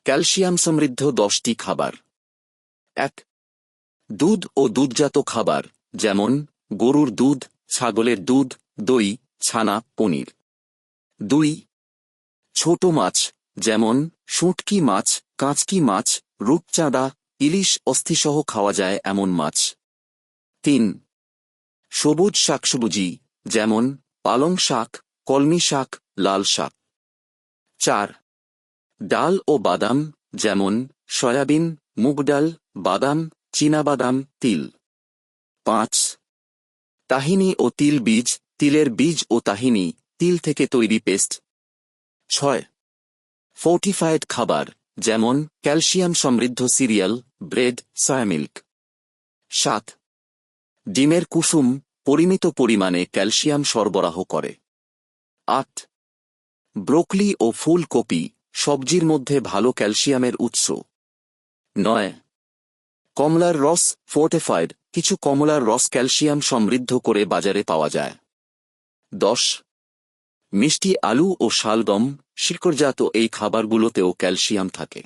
Calcium সমৃদ্ধ 10টি খাবার। 1. দুধ ও দুধজাত খাবার, যেমন গরুর দুধ, ছাগলের দুধ, দই, ছানা, পনির। 2. ছোট মাছ, যেমন শুঁটকি মাছ, কাঁচকি মাছ, রূপচাঁদা, ইলিশ অস্থিসহ খাওয়া যায় এমন মাছ। 3. সবুজ শাকসবজি, যেমন পালং শাক, কলমি শাক, লাল শাক। 4. ডাল ও বাদাম, যেমন সয়াবিন, মুগ ডাল, বাদাম, চীনাবাদাম, তিল। 5. তাহিনি ও তিল বীজ, তিলের বীজ ও তাহিনি, তিল থেকে তৈরি পেস্ট। 6. ফোর্টিফায়েড খাবার, যেমন ক্যালসিয়াম সমৃদ্ধ সিরিয়াল, ব্রেড, সয়া মিল্ক। 7. ডিমের কুসুম পরিমিত পরিমাণে ক্যালসিয়াম সরবরাহ করে। 8. ব্রোকলি ও ফুলকপি সবজির মধ্যে ভালো ক্যালসিয়ামের উৎস। 9. কমলার রস ফোর্টিফাইড, কিছু কমলার রস ক্যালসিয়াম সমৃদ্ধ করে বাজারে পাওয়া যায়। 10. মিষ্টি আলু ও শালগম শিকড়জাত এই খাবারগুলোতেও ক্যালসিয়াম থাকে।